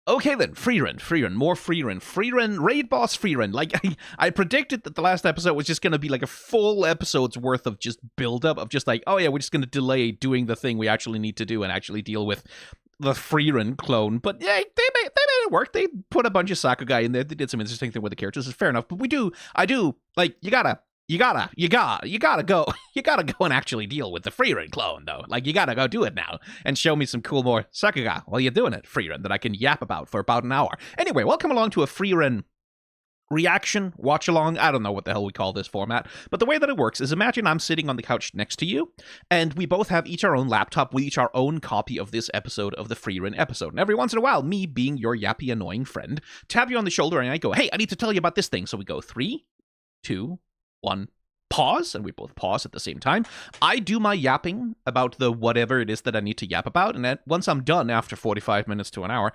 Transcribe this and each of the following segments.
Okay then, Frieren, more Frieren, raid boss Frieren. Like, I predicted that the last episode was just going to be like a full episode's worth of just build-up of just like, oh yeah, we're just going to delay doing the thing we actually need to do and actually deal with the Frieren clone. But yeah, they made it work. They put a bunch of Sakugai in there. They did some interesting thing with the characters. It's fair enough. But I do, like, you gotta go. You gotta go and actually deal with the Frieren clone, though. Like, you gotta go do it now and show me some cool more Sakuga while you're doing it, Frieren, that I can yap about for about an hour. Anyway, welcome along to a Frieren reaction, watch along. I don't know what the hell we call this format, but the way that it works is imagine I'm sitting on the couch next to you, and we both have each our own laptop with each our own copy of this episode of the Frieren episode. And every once in a while, me being your yappy, annoying friend, tap you on the shoulder and I go, hey, I need to tell you about this thing. So we go 3, 2, 1, pause, and we both pause at the same time. I do my yapping about the whatever it is that I need to yap about, and then once I'm done after 45 minutes to an hour,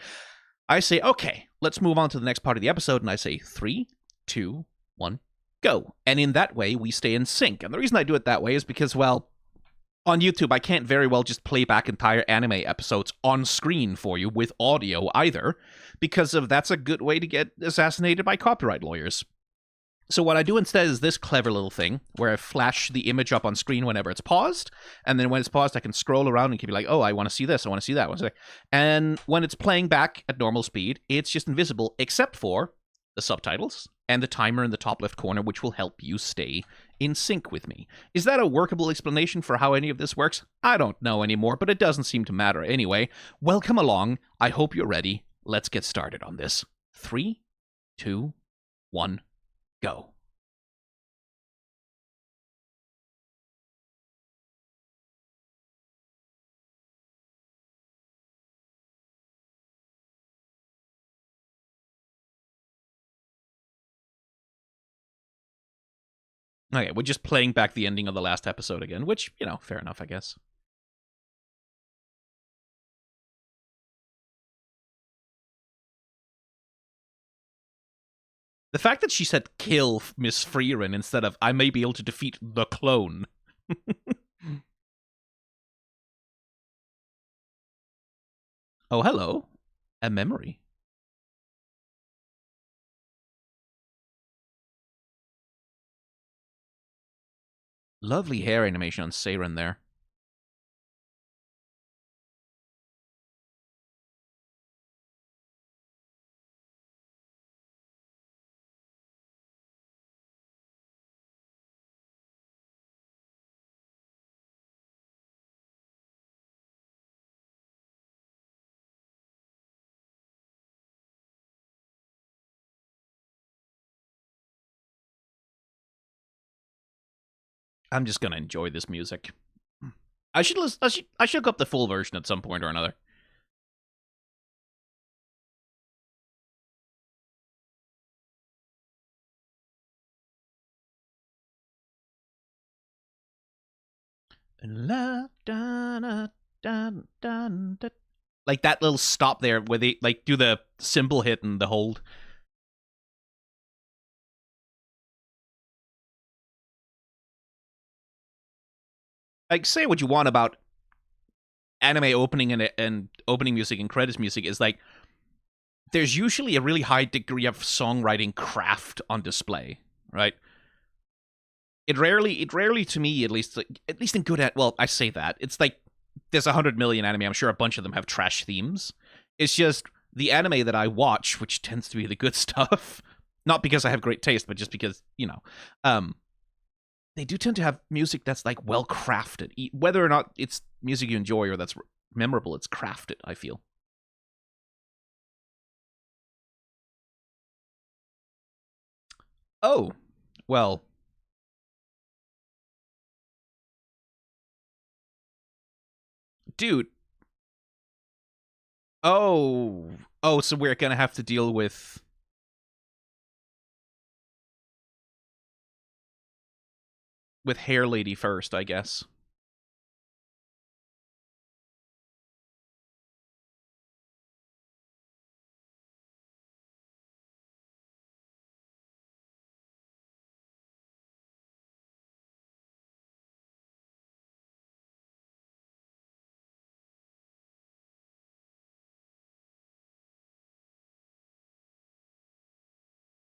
I say, okay, let's move on to the next part of the episode, and I say 3, 2, 1, go. And in that way, we stay in sync. And the reason I do it that way is because, well, on YouTube, I can't very well just play back entire anime episodes on screen for you with audio either, because that's a good way to get assassinated by copyright lawyers. So what I do instead is this clever little thing where I flash the image up on screen whenever it's paused, and then when it's paused, I can scroll around and keep be like, oh, I want to see this, I want to see that. And when it's playing back at normal speed, it's just invisible except for the subtitles and the timer in the top left corner, which will help you stay in sync with me. Is that a workable explanation for how any of this works? I don't know anymore, but it doesn't seem to matter anyway. Welcome along. I hope you're ready. Let's get started on this. 3, 2, 1, go. Okay, we're just playing back the ending of the last episode again, which, you know, fair enough, I guess. The fact that she said kill Miss Frieren instead of I may be able to defeat the clone. Oh, hello. A memory. Lovely hair animation on Seiren there. I'm just gonna enjoy this music. I should look up the full version at some point or another. Like that little stop there where they like do the cymbal hit and the hold. Like, say what you want about anime opening and opening music and credits music, is like there's usually a really high degree of songwriting craft on display, right? It rarely to me, at least in good at, well, I say that it's like there's 100 million anime. I'm sure a bunch of them have trash themes. It's just the anime that I watch, which tends to be the good stuff. Not because I have great taste, but just because, you know, they do tend to have music that's like well crafted. Whether or not it's music you enjoy or that's memorable, it's crafted, I feel. Oh, well, dude. Oh, so we're gonna have to deal with Hair Lady first, I guess.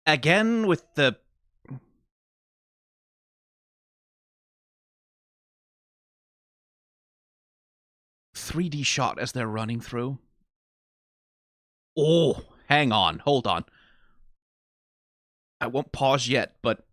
Again with the 3D shot as they're running through. Oh, hang on, hold on. I won't pause yet, but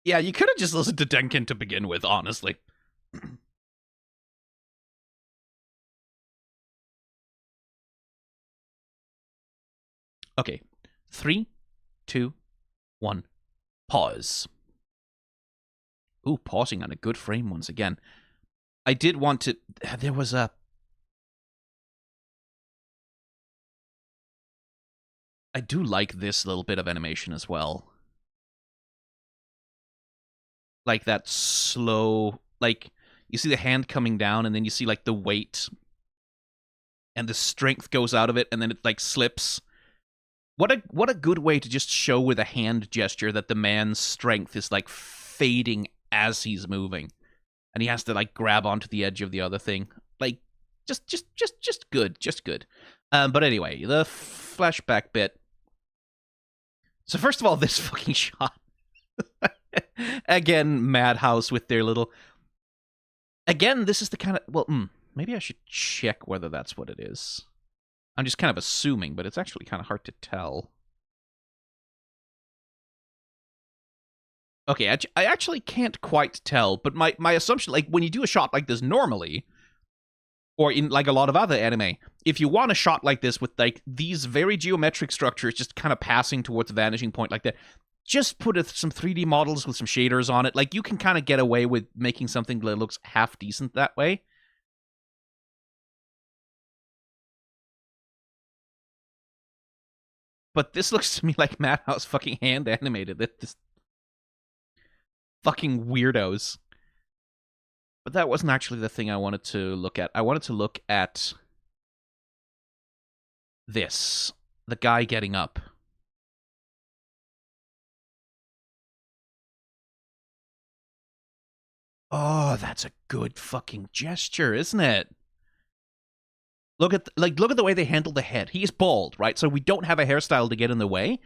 yeah, you could have just listened to Denkin to begin with, honestly. Okay, 3, 2, 1, pause. Ooh, pausing on a good frame once again. I did want to... There was a... I do like this little bit of animation as well. Like that slow... Like, you see the hand coming down, and then you see, like, the weight. And the strength goes out of it, and then it, like, slips. What a good way to just show with a hand gesture that the man's strength is, like, fading as he's moving. And he has to, like, grab onto the edge of the other thing. Like, just good. Just good. But anyway, the flashback bit. So first of all, this fucking shot. Again, Madhouse with their little... Again, this is the kind of... Well, maybe I should check whether that's what it is. I'm just kind of assuming, but it's actually kind of hard to tell. Okay, I actually can't quite tell, but my assumption, like, when you do a shot like this normally, or in, like, a lot of other anime, if you want a shot like this with, like, these very geometric structures just kind of passing towards a vanishing point like that, just put some 3D models with some shaders on it. Like, you can kind of get away with making something that looks half decent that way. But this looks to me like Madhouse fucking hand animated it. This fucking weirdos. But that wasn't actually the thing I wanted to look at. I wanted to look at this. The guy getting up. Oh, that's a good fucking gesture, isn't it? Look at the way they handle the head. He's bald, right? So we don't have a hairstyle to get in the way.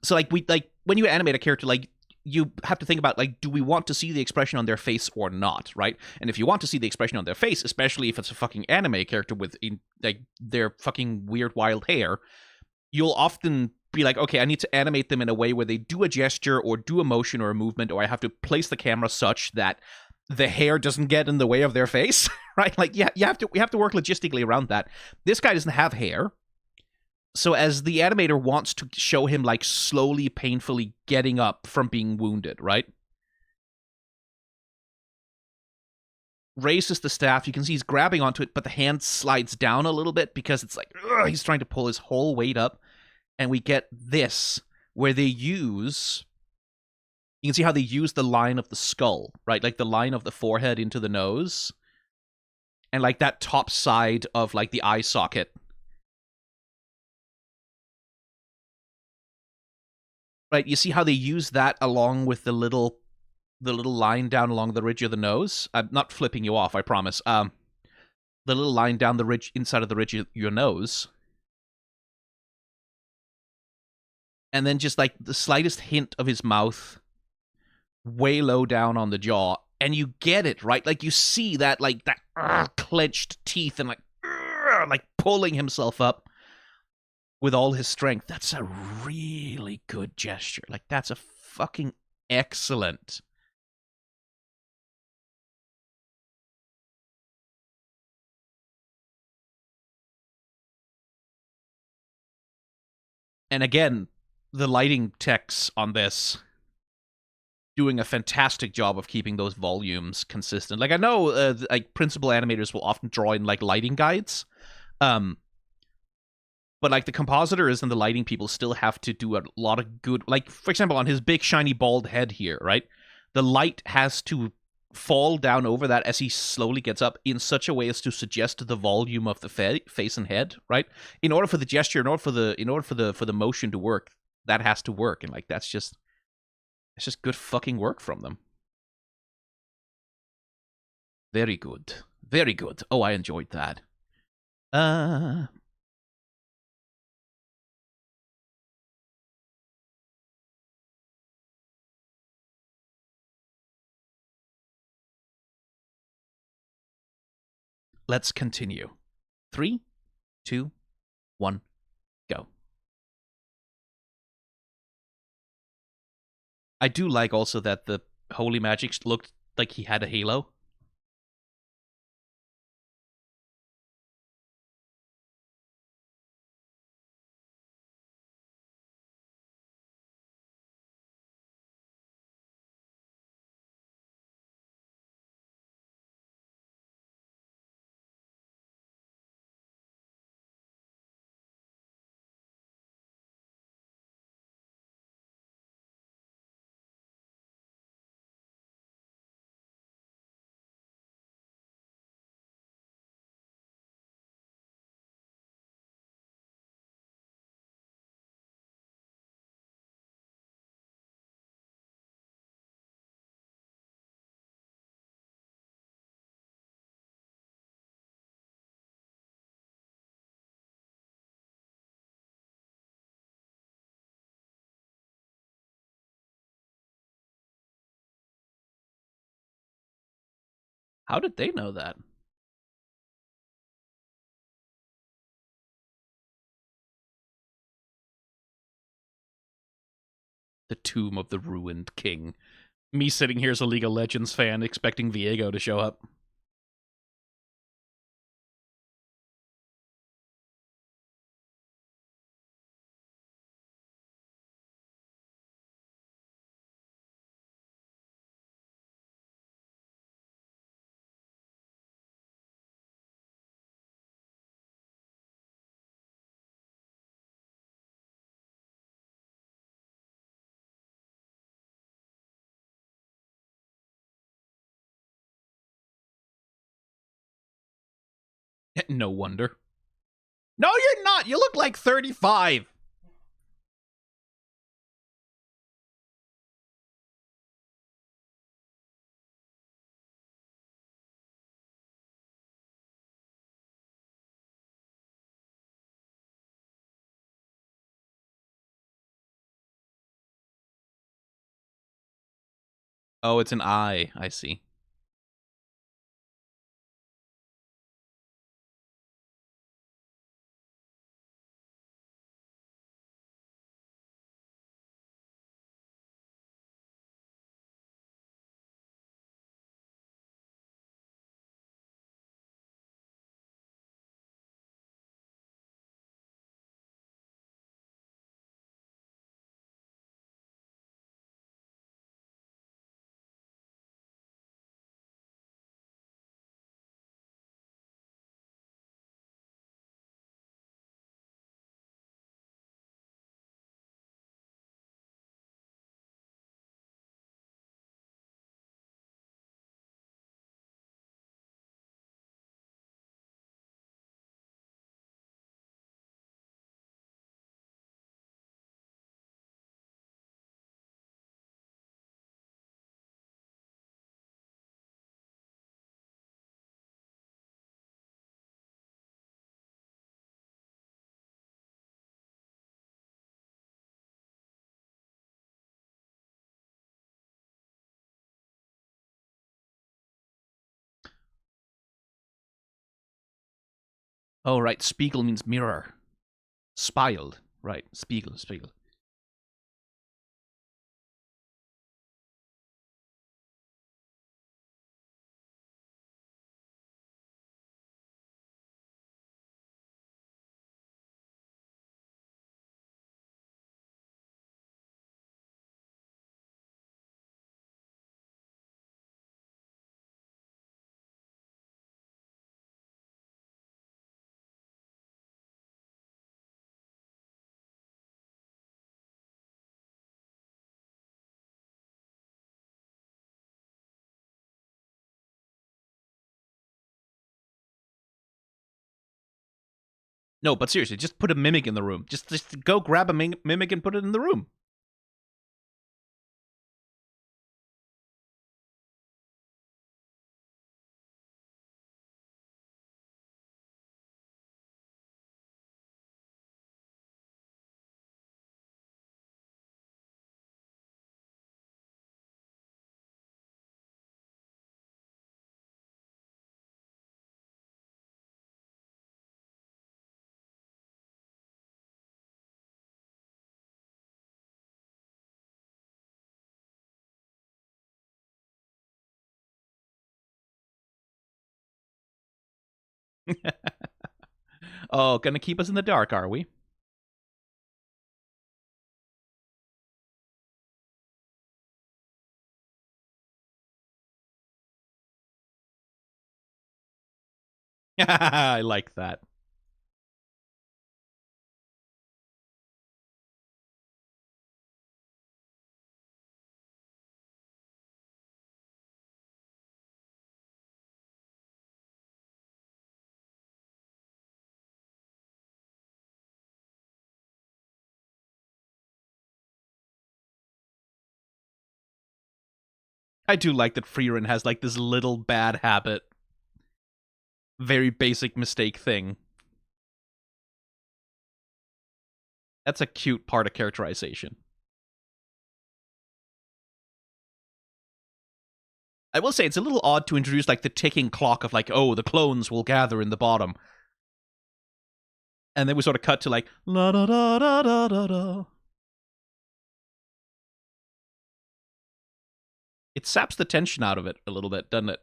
So like when you animate a character, like, you have to think about, like, do we want to see the expression on their face or not, right? And if you want to see the expression on their face, especially if it's a fucking anime character with, like, their fucking weird wild hair, you'll often be like, okay, I need to animate them in a way where they do a gesture or do a motion or a movement, or I have to place the camera such that the hair doesn't get in the way of their face, right? Like, yeah, we have to work logistically around that. This guy doesn't have hair. So as the animator wants to show him, like, slowly, painfully getting up from being wounded, right? Raises the staff. You can see he's grabbing onto it, but the hand slides down a little bit because it's like, he's trying to pull his whole weight up. And we get this, where they use... You can see how they use the line of the skull, right? Like, the line of the forehead into the nose. And, like, that top side of, like, the eye socket. Right, you see how they use that along with the little line down along the ridge of the nose? I'm not flipping you off, I promise. The little line down the ridge, inside of the ridge of your nose. And then just, like, the slightest hint of his mouth way low down on the jaw. And you get it, right? Like, you see that, like, that clenched teeth and, like pulling himself up with all his strength. That's a really good gesture. Like, that's a fucking excellent. And again, the lighting techs on this doing a fantastic job of keeping those volumes consistent. Like, I know, like, principal animators will often draw in, like, lighting guides. But, like, the compositors and the lighting people still have to do a lot of good... Like, for example, on his big, shiny, bald head here, right? The light has to fall down over that as he slowly gets up in such a way as to suggest the volume of the face and head, right? In order for the gesture, in order for the motion to work, that has to work, and like it's just good fucking work from them. Very good. Very good. Oh, I enjoyed that. Let's continue. 3, 2, 1, go. I do like also that the holy magic looked like he had a halo. How did they know that? The tomb of the ruined king. Me sitting here as a League of Legends fan expecting Viego to show up. No wonder. No, you're not. You look like 35. Oh, it's an eye. I see. Oh, right. Spiegel means mirror. Spiled. Right. Spiegel. Spiegel. No, but seriously, just put a mimic in the room. Just go grab a mimic and put it in the room. Oh, gonna keep us in the dark, are we? I like that. I do like that Frieren has like this little bad habit. Very basic mistake thing. That's a cute part of characterization. I will say it's a little odd to introduce like the ticking clock of like, oh, the clones will gather in the bottom. And then we sort of cut to like la da da da da da da. It saps the tension out of it a little bit, doesn't it?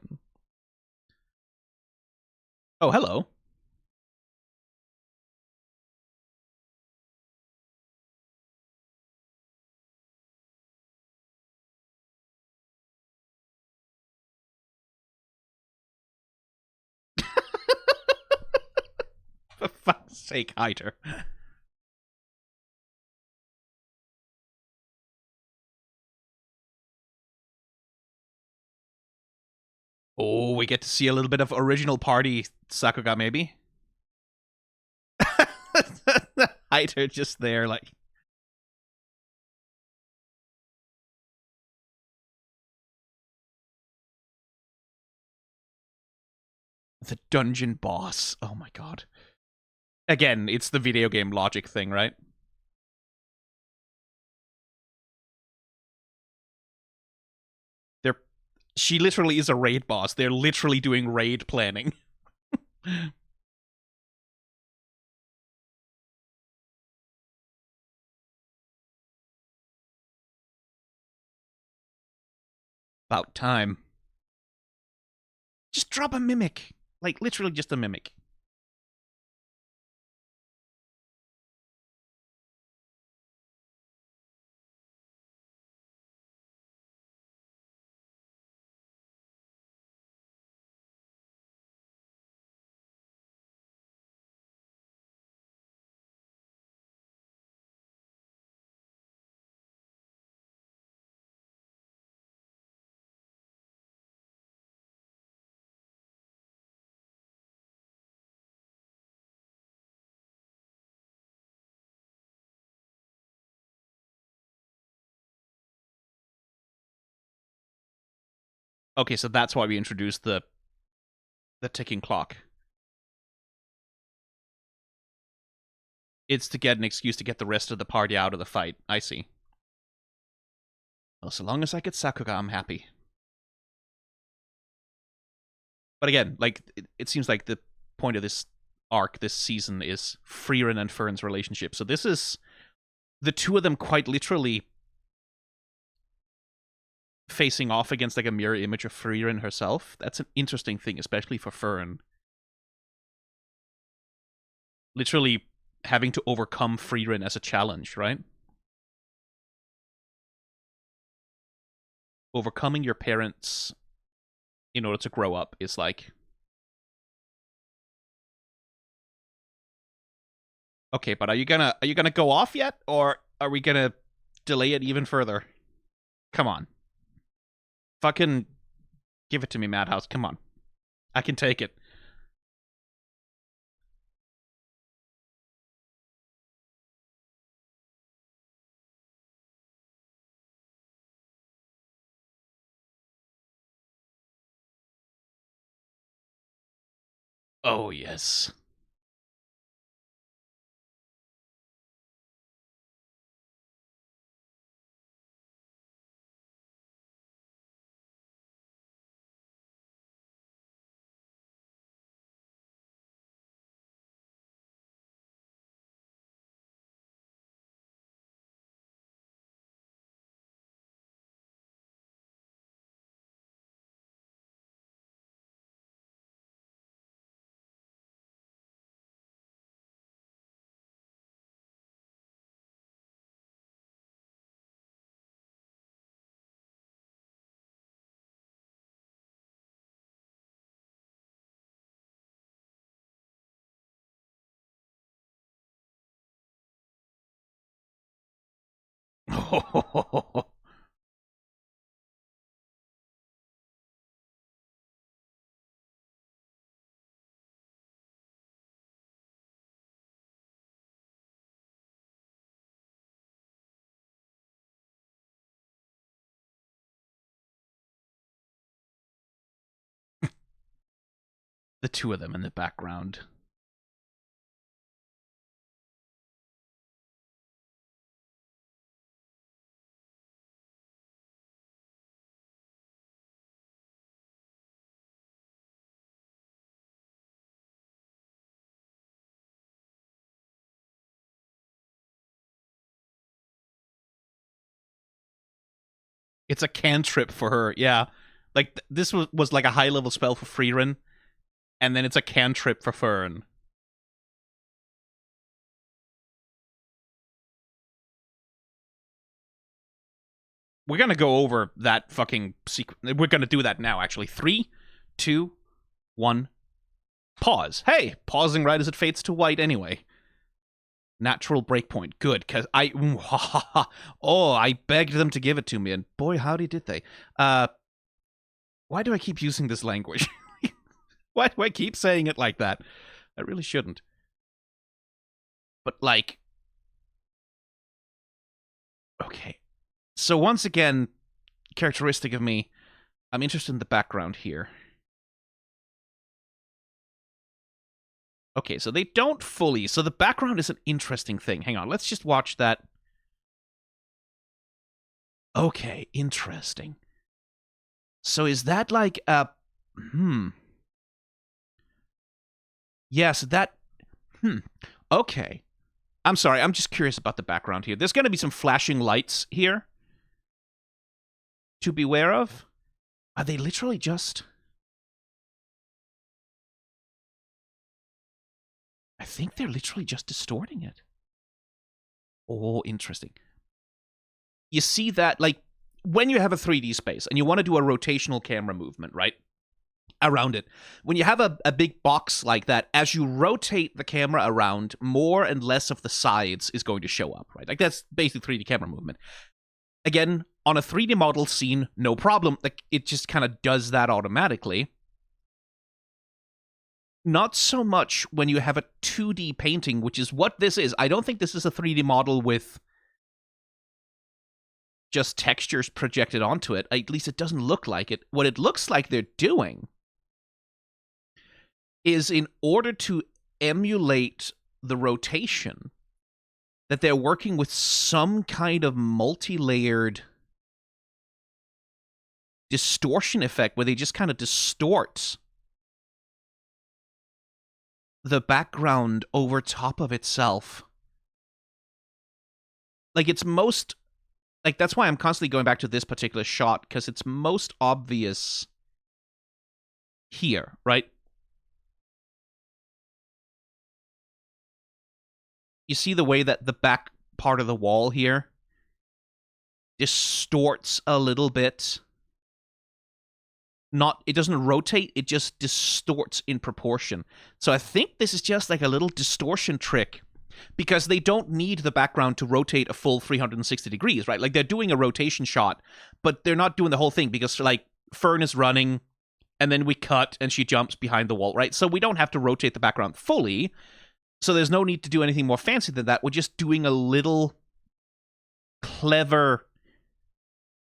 Oh, hello. For fuck's sake, Hyder. Oh, we get to see a little bit of original party Sakuga, maybe? Hyder just there, like. The dungeon boss. Oh my god. Again, it's the video game logic thing, right? They're she literally is a raid boss. They're literally doing raid planning. About time. Just drop a mimic. Like, literally just a mimic. Okay, so that's why we introduced the ticking clock. It's to get an excuse to get the rest of the party out of the fight. I see. Well, so long as I get Sakuga, I'm happy. But again, like, it seems like the point of this arc, this season, is Frieren and Fern's relationship. So this is the two of them quite literally facing off against like a mirror image of Frieren herself. That's an interesting thing, especially for Fern. Literally having to overcome Frieren as a challenge, right? Overcoming your parents in order to grow up is like, okay, but are you gonna go off yet, or are we gonna delay it even further? Come on, fucking give it to me, Madhouse. Come on, I can take it. Oh, yes. The two of them in the background. It's a cantrip for her, yeah. Like, this was like a high-level spell for Frieren, and then it's a cantrip for Fern. We're gonna go over that fucking secret. We're gonna do that now, actually. 3, 2, 1, pause. Hey, pausing right as it fades to white anyway. Natural breakpoint. Good, because I... Oh, I begged them to give it to me, and boy, howdy did they. Why do I keep using this language? Why do I keep saying it like that? I really shouldn't. But, like... Okay. So once again, characteristic of me, I'm interested in the background here. Okay, so they don't fully... So the background is an interesting thing. Hang on, let's just watch that. Okay, interesting. So is that like a... Yes, that... Okay. I'm sorry, I'm just curious about the background here. There's going to be some flashing lights here to beware of. Are they literally just... I think they're literally just distorting it. Oh, interesting. You see that, like, when you have a 3D space and you want to do a rotational camera movement, right, around it, when you have a big box like that, as you rotate the camera around, more and less of the sides is going to show up, right? Like, that's basically 3D camera movement. Again, on a 3D model scene, no problem. Like, it just kind of does that automatically. Not so much when you have a 2D painting, which is what this is. I don't think this is a 3D model with just textures projected onto it. At least it doesn't look like it. What it looks like they're doing is, in order to emulate the rotation, that they're working with some kind of multi-layered distortion effect where they just kind of distort the background over top of itself. Like, it's most... Like, that's why I'm constantly going back to this particular shot, because it's most obvious here, right? You see the way that the back part of the wall here distorts a little bit. It doesn't rotate, it just distorts in proportion. So I think this is just like a little distortion trick, because they don't need the background to rotate a full 360 degrees, right? Like, they're doing a rotation shot, but they're not doing the whole thing, because, like, Fern is running, and then we cut, and she jumps behind the wall, right? So we don't have to rotate the background fully, so there's no need to do anything more fancy than that. We're just doing a little clever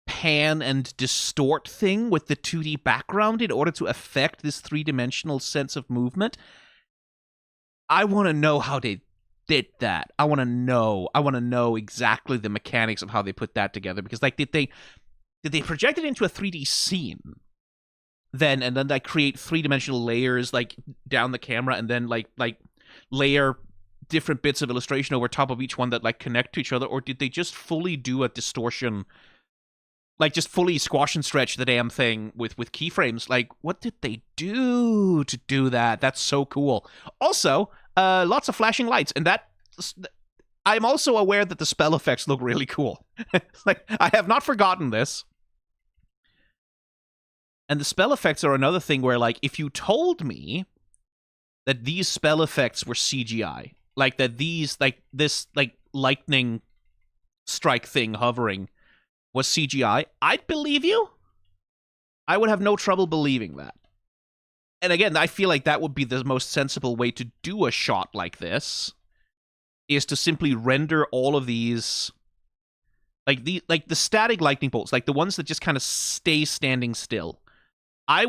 pan and distort thing with the 2D background in order to affect this 3-dimensional sense of movement. I want to know how they did that. I want to know. I want to know exactly the mechanics of how they put that together. Because like, did they project it into a 3D scene? And then like create 3-dimensional layers like down the camera, and then like layer different bits of illustration over top of each one that like connect to each other, or did they just fully do a distortion, like just fully squash and stretch the damn thing with keyframes? Like, what did they do to do that? That's so cool. Also, lots of flashing lights, and that I'm also aware that the spell effects look really cool. Like, I have not forgotten this. And the spell effects are another thing where, like, if you told me that these spell effects were CGI, like that these, like, this, like, lightning strike thing hovering was CGI, I'd believe you. I would have no trouble believing that. And again, I feel like that would be the most sensible way to do a shot like this, is to simply render all of these, like the static lightning bolts, like the ones that just kind of stay standing still. I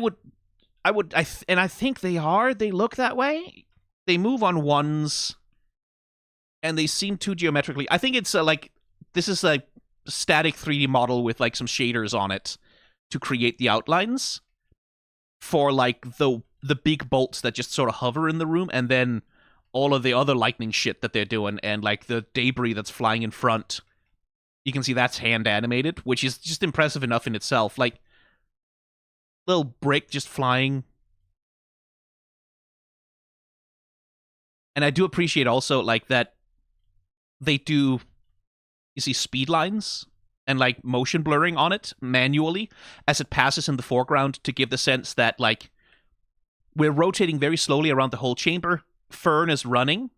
think they look that way. They move on ones, and they seem too geometrically. I think it's this is a static 3D model with like some shaders on it to create the outlines for like the big bolts that just sort of hover in the room, and then all of the other lightning shit that they're doing, and like the debris that's flying in front. You can see that's hand animated, which is just impressive enough in itself. Like, little brick just flying. And I do appreciate also, like, that they do, you see speed lines and, like, motion blurring on it manually as it passes in the foreground to give the sense that, like, we're rotating very slowly around the whole chamber. Fern is running,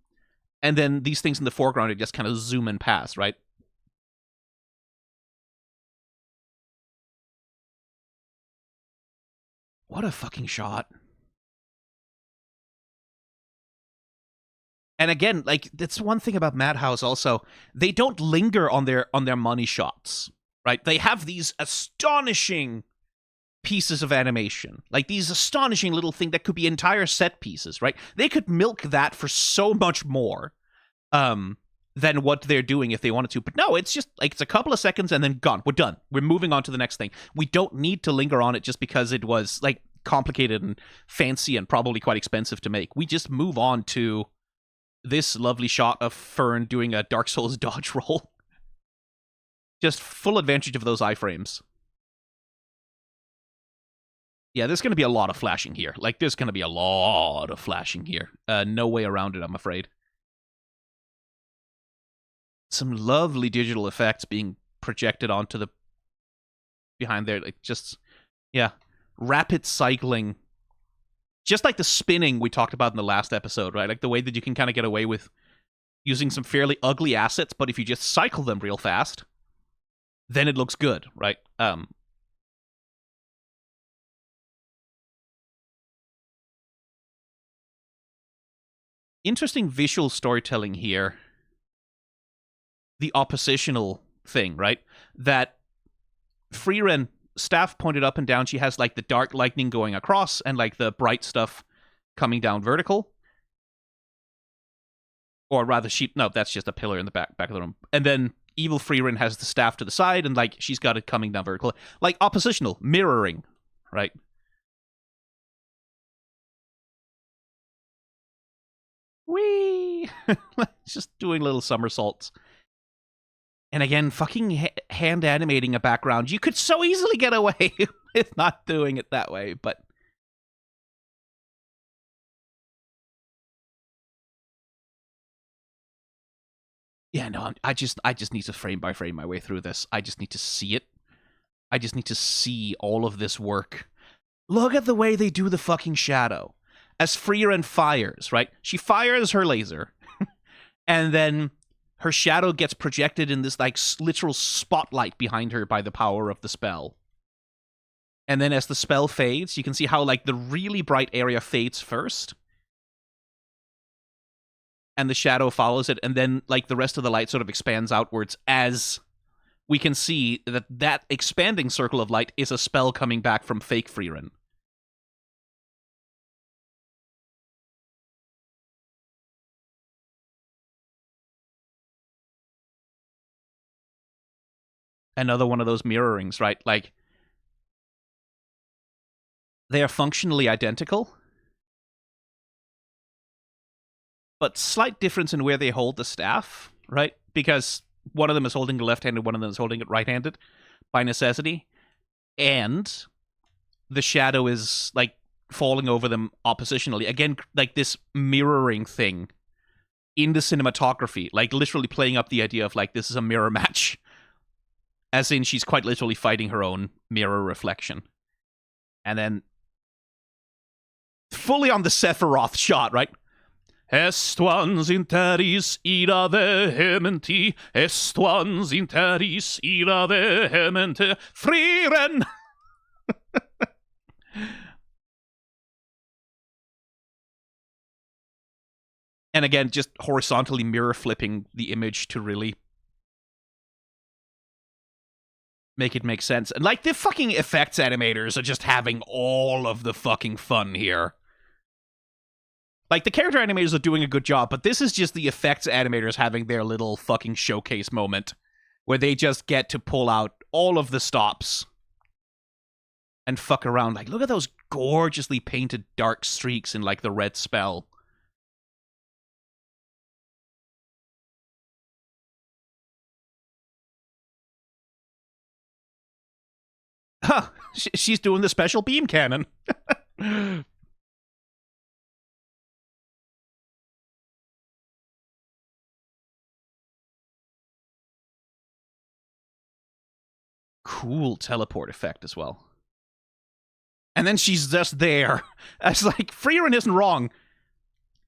and then these things in the foreground are just kind of zoom and pass, right? What a fucking shot. And again, like, that's one thing about Madhouse also. They don't linger on their money shots, right? They have these astonishing pieces of animation, like these astonishing little thing that could be entire set pieces, right? They could milk that for so much more than what they're doing if they wanted to. But no, it's just like, it's a couple of seconds and then gone. We're done. We're moving on to the next thing. We don't need to linger on it just because it was like complicated and fancy and probably quite expensive to make. We just move on to this lovely shot of Fern doing a Dark Souls dodge roll. Just full advantage of those iframes. Yeah, there's going to be a lot of flashing here. Like, there's going to be a lot of flashing here. No way around it, I'm afraid. Some lovely digital effects being projected onto the behind there. Like, just, yeah, rapid cycling. Just like the spinning we talked about in the last episode, right? Like the way that you can kind of get away with using some fairly ugly assets, but if you just cycle them real fast, then it looks good, right? Interesting visual storytelling here. The oppositional thing, right? That Frieren, staff pointed up and down, she has like the dark lightning going across and like the bright stuff coming down vertical. Or rather, no, that's just a pillar in the back of the room. And then evil Frieren has the staff to the side, and like she's got it coming down vertical. Like oppositional, mirroring, right? Whee! Just doing little somersaults. And again, fucking hand animating a background. You could so easily get away with not doing it that way, but yeah, no, I just need to frame by frame my way through this. I just need to see it. I just need to see all of this work. Look at the way they do the fucking shadow. As Frieren fires, right? She fires her laser, and then her shadow gets projected in this like literal spotlight behind her by the power of the spell. And then as the spell fades, you can see how like the really bright area fades first, and the shadow follows it, and then like the rest of the light sort of expands outwards as we can see that expanding circle of light is a spell coming back from fake Frieren. another one of those mirrorings, right? Like, they are functionally identical, but slight difference in where they hold the staff, right? Because one of them is holding it left-handed, one of them is holding it right-handed by necessity, and the shadow is like falling over them oppositionally. Again, like this mirroring thing in the cinematography, like literally playing up the idea of like this is a mirror match, as in she's quite literally fighting her own mirror reflection. And then fully on the Sephiroth shot, right? Estuans interis ira vehementi, estuans interis ira vehemente, Frieren! And again, just horizontally mirror flipping the image to really make it make sense. And like the fucking effects animators are just having all of the fucking fun here. Like the character animators are doing a good job, but this is just the effects animators having their little fucking showcase moment where they just get to pull out all of the stops and fuck around. Like, look at those gorgeously painted dark streaks in like the red spell. Huh, she's doing the special beam cannon. Cool teleport effect as well. And then she's just there. It's like, Frieren isn't wrong.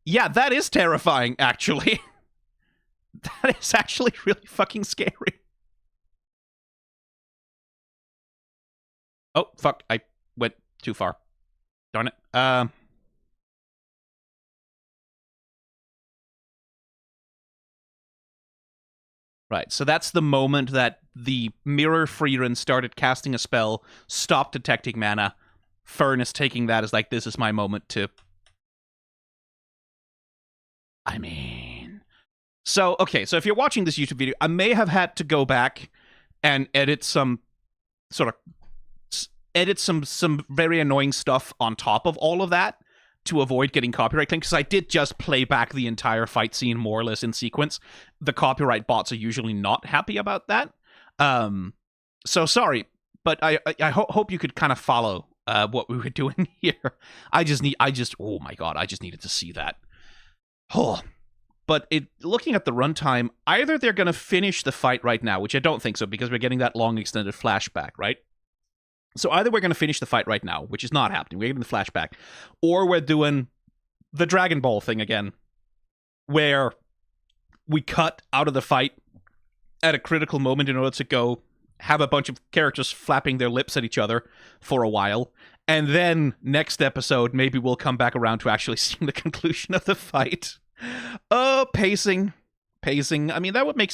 Yeah, that is terrifying, actually. That is actually really fucking scary. Oh, fuck. I went too far. Darn it. Right, so that's the moment that the mirror Frieren started casting a spell, stopped detecting mana. Fern is taking that as like, this is my moment to... I mean... So, okay, so if you're watching this YouTube video, I may have had to go back and edit some very annoying stuff on top of all of that to avoid getting copyright claimed, because I did just play back the entire fight scene more or less in sequence. The copyright bots are usually not happy about that. So sorry, but I hope you could kind of follow what we were doing here. Oh my god, I just needed to see that. Oh. But looking at the runtime, either they're going to finish the fight right now, which I don't think so, because we're getting that long extended flashback, right? So either we're going to finish the fight right now, which is not happening, we're getting the flashback, or we're doing the Dragon Ball thing again, where we cut out of the fight at a critical moment in order to go have a bunch of characters flapping their lips at each other for a while, and then next episode, maybe we'll come back around to actually seeing the conclusion of the fight. Oh, pacing. I mean, that would make...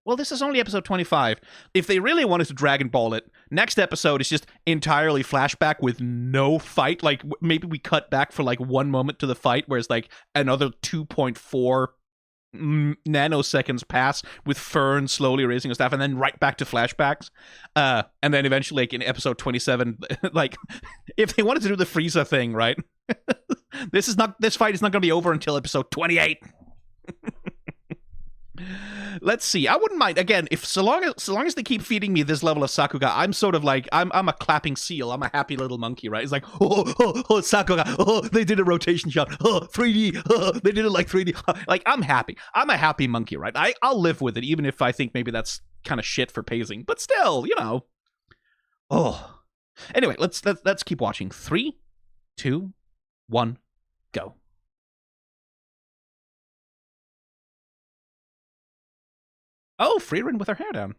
Well, this is only episode 25. If they really wanted to Dragon Ball it, next episode is just entirely flashback with no fight. Like, maybe we cut back for, like, 1 moment to the fight, whereas, like, another 2.4 nanoseconds pass with Fern slowly raising her staff, and then right back to flashbacks. And then eventually, like, in episode 27, like, if they wanted to do the Frieza thing, right? This fight is not going to be over until episode 28. Let's see. I wouldn't mind, again, if so long as they keep feeding me this level of Sakuga, I'm sort of like, I'm a clapping seal. I'm a happy little monkey, right? It's like, oh, Sakuga, oh, they did a rotation shot, oh, 3D, oh, they did it like 3D. Like, I'm happy. I'm a happy monkey, right? I'll live with it, even if I think maybe that's kind of shit for pacing. But still, you know. Oh. Anyway, let's keep watching. 3, 2, 1, go. Oh, Frieren with her hair down.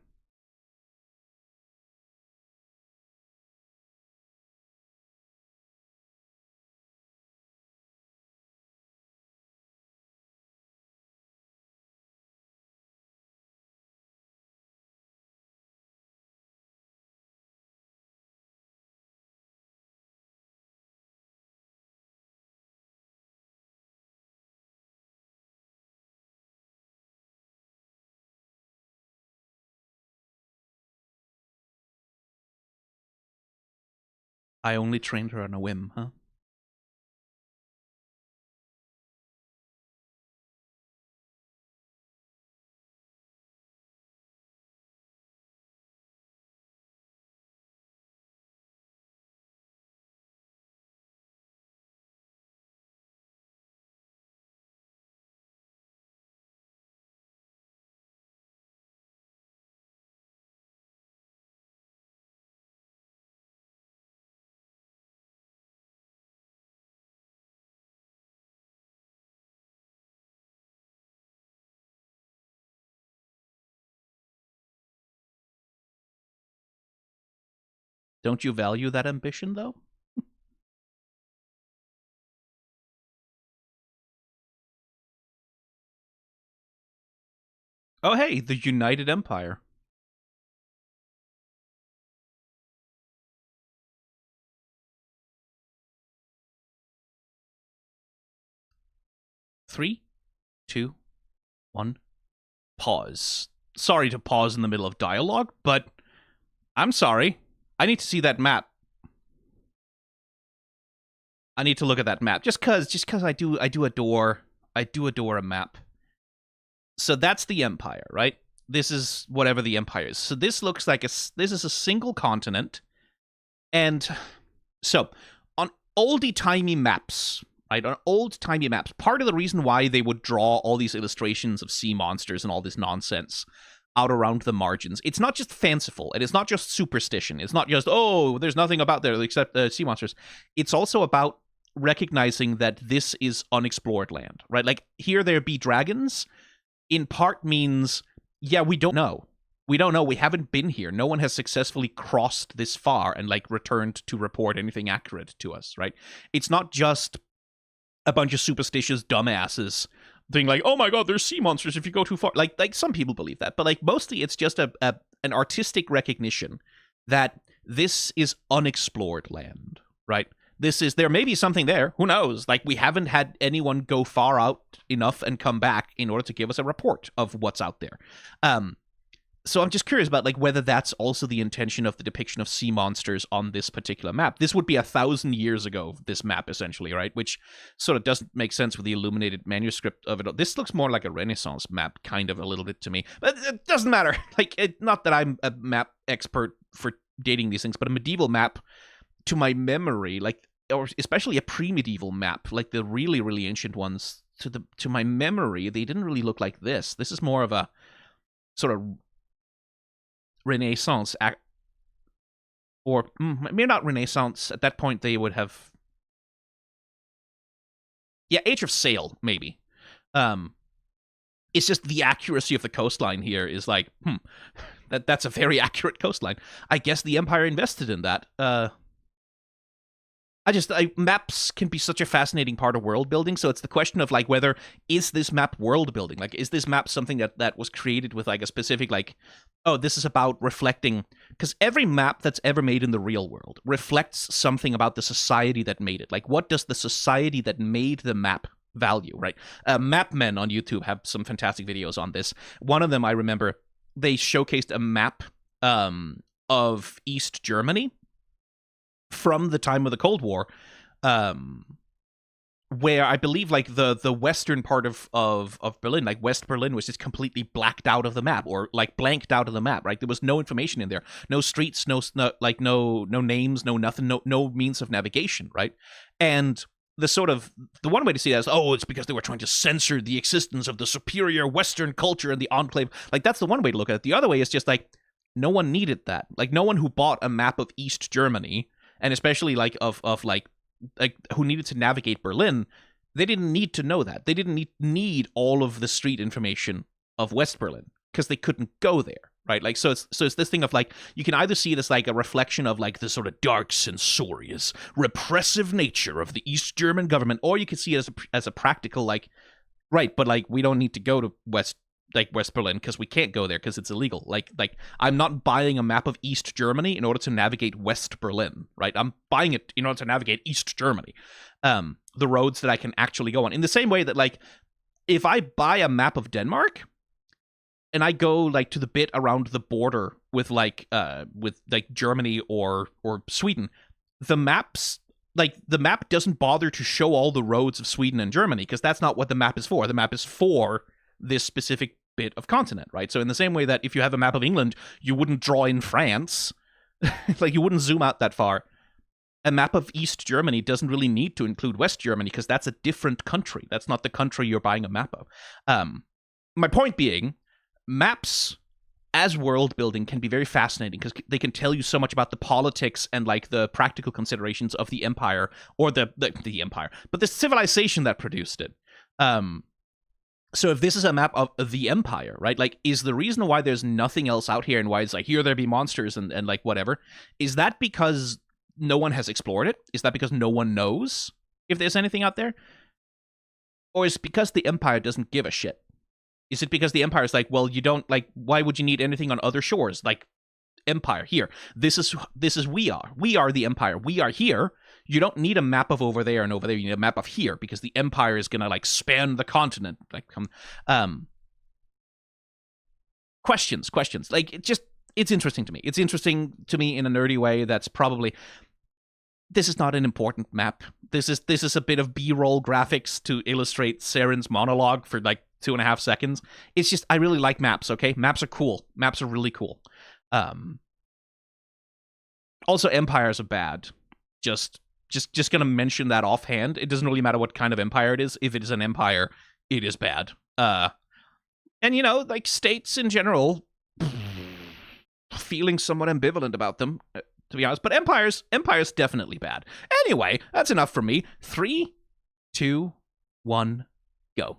I only trained her on a whim, huh? Don't you value that ambition, though? Oh, hey, the United Empire. Three, two, one, pause. Sorry to pause in the middle of dialogue, but I'm sorry. I need to see that map. I need to look at that map just cause I do adore a map. So that's the empire, right? This is whatever the empire is. So this looks like this is a single continent, and so on oldie-timey maps, right? On old-timey maps, part of the reason why they would draw all these illustrations of sea monsters and all this nonsense out around the margins, it's not just fanciful, and it's not just superstition. It's not just, oh, there's nothing about there except sea monsters. It's also about recognizing that this is unexplored land, right? Like, here there be dragons, in part means, yeah, we don't know. We don't know. We haven't been here. No one has successfully crossed this far and like returned to report anything accurate to us, right? It's not just a bunch of superstitious dumbasses being like, oh my god, there's sea monsters if you go too far. Like some people believe that, but like mostly it's just an artistic recognition that this is unexplored land, right? There may be something there. Who knows? Like, we haven't had anyone go far out enough and come back in order to give us a report of what's out there. So I'm just curious about like whether that's also the intention of the depiction of sea monsters on this particular map. This would be 1,000 years ago, this map, essentially, right? Which sort of doesn't make sense with the illuminated manuscript of it. This looks more like a Renaissance map, kind of, a little bit to me. But it doesn't matter. Like, not that I'm a map expert for dating these things, but a medieval map, to my memory, like, or especially a pre-medieval map, like the really, really ancient ones, to my memory, they didn't really look like this. This is more of a sort of Renaissance, or maybe not Renaissance. At that point, they would have, yeah, Age of Sail, maybe. It's just the accuracy of the coastline here is like, that's a very accurate coastline. I guess the Empire invested in that. Maps can be such a fascinating part of world building. So it's the question of like, whether is this map world building? Like, is this map something that was created with like a specific, like, oh, this is about reflecting, because every map that's ever made in the real world reflects something about the society that made it. Like, what does the society that made the map value, right? Map Men on YouTube have some fantastic videos on this. One of them, I remember, they showcased a map of East Germany from the time of the Cold War, where I believe like the western part of Berlin, like West Berlin, was just completely blacked out of the map, or like blanked out of the map, right? There was no information in there, no streets, no names, no nothing, no means of navigation, right? And the one way to see that is, oh, it's because they were trying to censor the existence of the superior Western culture and the enclave. Like, that's the one way to look at it. The other way is just like, no one needed that. Like, no one who bought a map of East Germany, and especially like of like who needed to navigate Berlin, they didn't need to know that. They didn't need all of the street information of West Berlin because they couldn't go there, right? Like, so it's this thing of like, you can either see it as like a reflection of like the sort of dark, censorious, repressive nature of the East German government, or you can see it as a practical, like, right, but like, we don't need to go to West Berlin because we can't go there because it's illegal. Like I'm not buying a map of East Germany in order to navigate West Berlin, right? I'm buying it in order to navigate East Germany, the roads that I can actually go on. In the same way that like, if I buy a map of Denmark and I go like to the bit around the border with like Germany or Sweden, the maps, like, the map doesn't bother to show all the roads of Sweden and Germany, because that's not what the map is for. The map is for this specific bit of continent, right? So in the same way that if you have a map of England, you wouldn't draw in France, like, you wouldn't zoom out that far. A map of East Germany doesn't really need to include West Germany, because that's a different country. That's not the country you're buying a map of. My point being, maps as world building can be very fascinating, because they can tell you so much about the politics and, like, the practical considerations of the empire, or the empire, but the civilization that produced it. So if this is a map of the empire, right, like, is the reason why there's nothing else out here and why it's like, here there be monsters and like whatever, is that because no one has explored it? Is that because no one knows if there's anything out there? Or is it because the empire doesn't give a shit? Is it because the empire is like, well, you don't, like, why would you need anything on other shores? Like, empire, here. This is we are. We are the empire. We are here. You don't need a map of over there and over there. You need a map of here, because the empire is gonna, like, span the continent. Like, questions. Like, it's interesting to me. It's interesting to me in a nerdy way that's probably... This is not an important map. This is a bit of B-roll graphics to illustrate Saren's monologue for, like, 2.5 seconds. It's just, I really like maps, okay? Maps are cool. Maps are really cool. Also, empires are bad. Just gonna mention that offhand. It doesn't really matter what kind of empire it is. If it is an empire, it is bad. And, you know, like, states in general, feeling somewhat ambivalent about them, to be honest. But empires definitely bad. Anyway, that's enough for me. 3, 2, 1, go.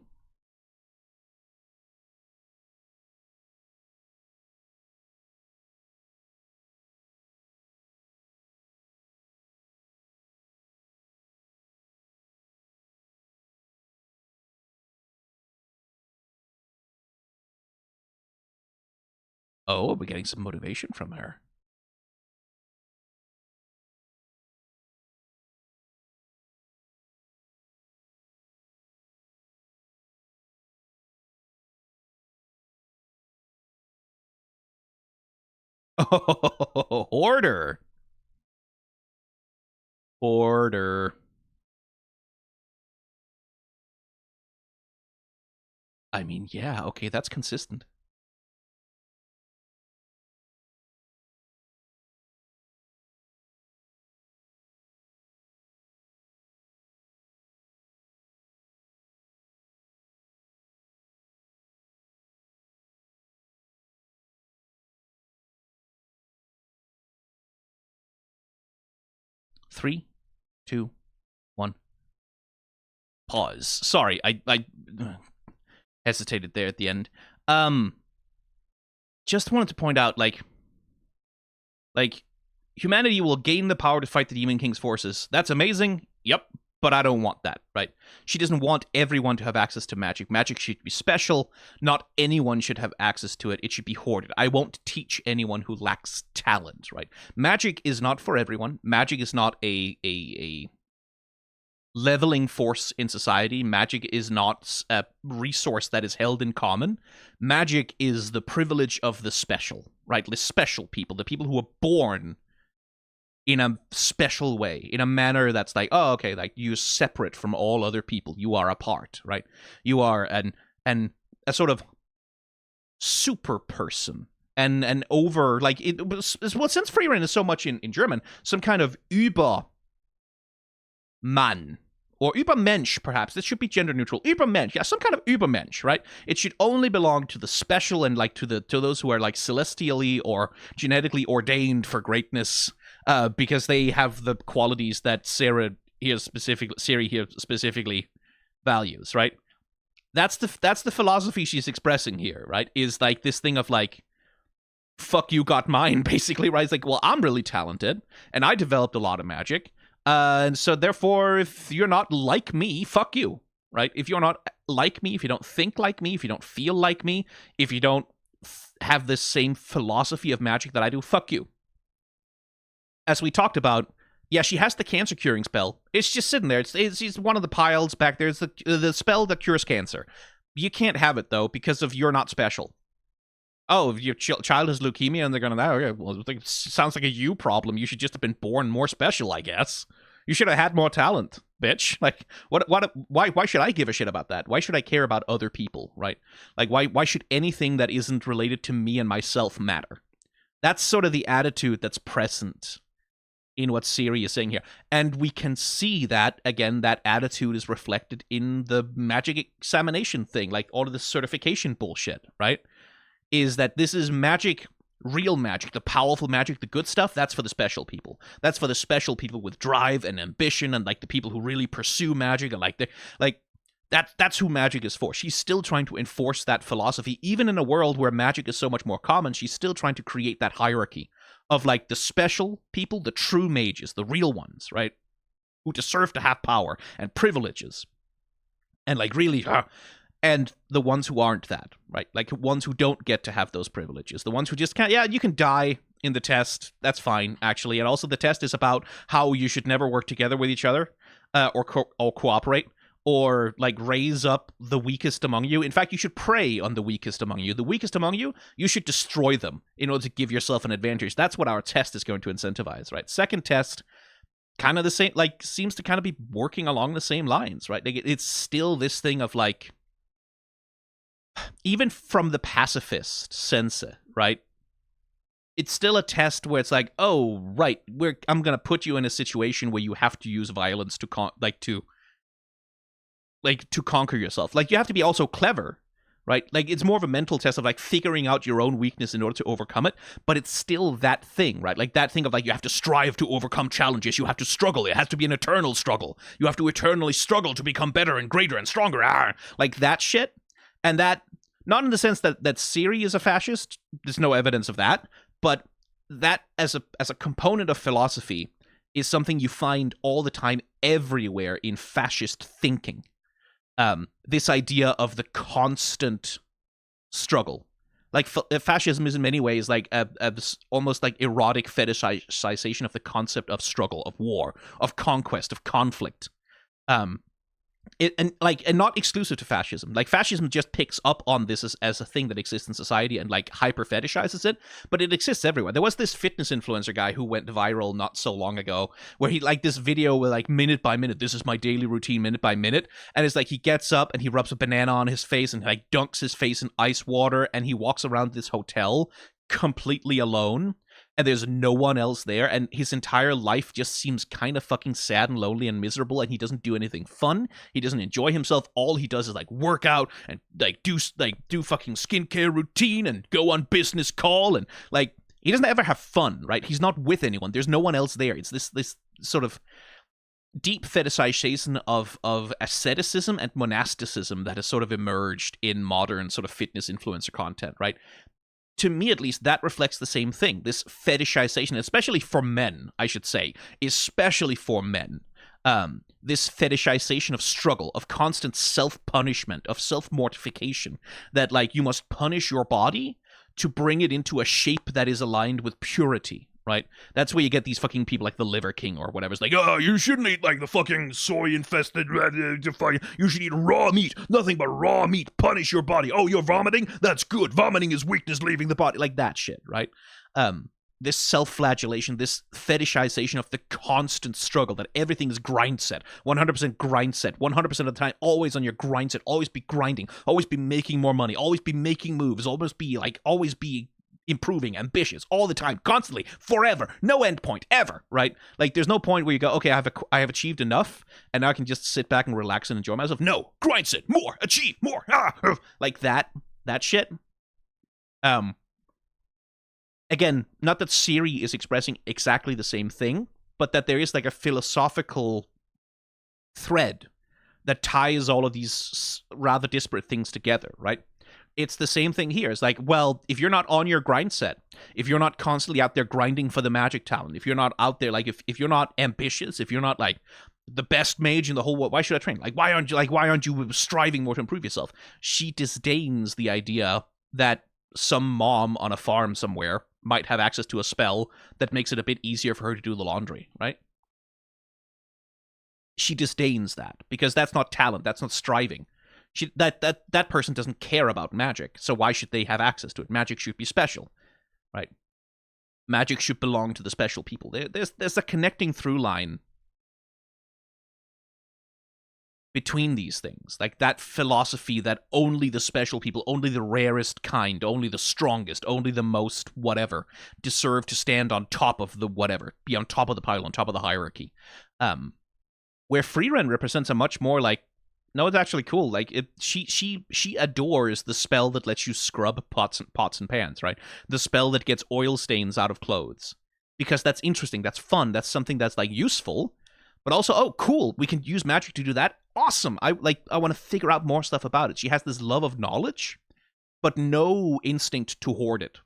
Oh, we're getting some motivation from her. Oh, order. I mean, yeah, okay, that's consistent. Three, 2, 1. Pause. Sorry, I hesitated there at the end. Just wanted to point out, like, humanity will gain the power to fight the Demon King's forces. That's amazing. Yep. But I don't want that, right? She doesn't want everyone to have access to magic. Magic should be special. Not anyone should have access to it. It should be hoarded. I won't teach anyone who lacks talent, right? Magic is not for everyone. Magic is not a leveling force in society. Magic is not a resource that is held in common. Magic is the privilege of the special, right? The special people, the people who are born in a special way, in a manner that's like, oh, okay, like, you're separate from all other people. You are apart, right? You are a sort of super person. And over, like, well, since Frieren is so much in German, some kind of Übermann, or Übermensch, perhaps. This should be gender neutral. Übermensch, yeah, some kind of Übermensch, right? It should only belong to the special and, like, to those who are, like, celestially or genetically ordained for greatness, because they have the qualities that Siri here specifically values, right? That's the philosophy she's expressing here, right? Is, like, this thing of, like, fuck you, got mine, basically, right? It's like, well, I'm really talented, and I developed a lot of magic, and so therefore, if you're not like me, fuck you, right? If you're not like me, if you don't think like me, if you don't feel like me, if you don't have the same philosophy of magic that I do, fuck you. As we talked about, yeah, she has the cancer curing spell. It's just sitting there. It's one of the piles back there. It's the spell that cures cancer. You can't have it, though, because of you're not special. oh, if your child has leukemia and they're gonna die, okay, well, it sounds like a you problem. You should just have been born more special, I guess. You should have had more talent, bitch. Like, why should I give a shit about that? Why should I care about other people, right? Like, why should anything that isn't related to me and myself matter? That's sort of the attitude that's present in what Siri is saying here. And we can see that, again, that attitude is reflected in the magic examination thing, like all of the certification bullshit, right? Is that this is magic, real magic, the powerful magic, the good stuff, that's for the special people. That's for the special people with drive and ambition and like the people who really pursue magic and that's who magic is for. She's still trying to enforce that philosophy, even in a world where magic is so much more common. She's still trying to create that hierarchy of like the special people, the true mages, the real ones, right? Who deserve to have power and privileges. And like really, and the ones who aren't that, right? Like ones who don't get to have those privileges. The ones who just can't, yeah, you can die in the test. That's fine, actually. And also the test is about how you should never work together with each other or cooperate. Or like raise up the weakest among you. In fact, you should prey on the weakest among you. The weakest among you, you should destroy them in order to give yourself an advantage. That's what our test is going to incentivize, right? Second test, kind of the same, like seems to kind of be working along the same lines, right? Like it's still this thing of like, even from the pacifist sense, right? It's still a test where it's like, oh, right, I'm gonna put you in a situation where you have to use violence to conquer yourself. Like, you have to be also clever, right? Like, it's more of a mental test of, like, figuring out your own weakness in order to overcome it, but it's still that thing, right? Like, that thing of, like, you have to strive to overcome challenges. You have to struggle. It has to be an eternal struggle. You have to eternally struggle to become better and greater and stronger. Like, that shit. And that, not in the sense that Siri is a fascist. There's no evidence of that. But that, as a component of philosophy, is something you find all the time everywhere in fascist thinking. This idea of the constant struggle. Like, fascism is in many ways like almost like erotic fetishization of the concept of struggle, of war, of conquest, of conflict. And not exclusive to fascism. Like, fascism just picks up on this as a thing that exists in society and like hyper fetishizes it, but it exists everywhere. There was this fitness influencer guy who went viral not so long ago where he like this video with like minute by minute, this is my daily routine minute by minute, and it's like he gets up and he rubs a banana on his face and like dunks his face in ice water and he walks around this hotel completely alone. And there's no one else there, and his entire life just seems kind of fucking sad and lonely and miserable, and he doesn't do anything fun. He doesn't enjoy himself. All he does is like work out and like do fucking skincare routine and go on business call, and like he doesn't ever have fun, right? He's not with anyone. There's no one else there. It's this sort of deep fetishization of asceticism and monasticism that has sort of emerged in modern sort of fitness influencer content, right? To me, at least, that reflects the same thing. This fetishization, especially for men, I should say, especially for men. This fetishization of struggle, of constant self-punishment, of self-mortification, that, like, you must punish your body to bring it into a shape that is aligned with purity, right? That's where you get these fucking people like the Liver King or whatever. It's like, oh, you shouldn't eat like the fucking soy-infested, you should eat raw meat, nothing but raw meat, punish your body. Oh, you're vomiting? That's good. Vomiting is weakness leaving the body. Like that shit, right? This self-flagellation, this fetishization of the constant struggle, that everything is grind set, 100% grind set, 100% of the time, always on your grind set, always be grinding, always be making more money, always be making moves, always be improving, ambitious, all the time, constantly, forever, no end point, ever, right? Like, there's no point where you go, okay, I have achieved enough, and now I can just sit back and relax and enjoy myself. No, grind set, more, achieve, more, like that shit. Again, not that Siri is expressing exactly the same thing, but that there is like a philosophical thread that ties all of these rather disparate things together, right? It's the same thing here. It's like, well, if you're not on your grind set, if you're not constantly out there grinding for the magic talent, if you're not out there, like, if you're not ambitious, if you're not like the best mage in the whole world, why should I train? Like, why aren't you striving more to improve yourself? She disdains the idea that some mom on a farm somewhere might have access to a spell that makes it a bit easier for her to do the laundry, right? She disdains that because that's not talent, that's not striving. That person doesn't care about magic, so why should they have access to it? Magic should be special, right? Magic should belong to the special people. There's a connecting through line between these things, like that philosophy that only the special people, only the rarest kind, only the strongest, only the most whatever deserve to stand on top of the whatever, be on top of the pile, on top of the hierarchy. Where Frieren represents a much more like, no, it's actually cool. Like she adores the spell that lets you scrub pots and pans, right? The spell that gets oil stains out of clothes, because that's interesting, that's fun, that's something that's like useful, but also, oh, cool, we can use magic to do that. Awesome. I want to figure out more stuff about it. She has this love of knowledge, but no instinct to hoard it.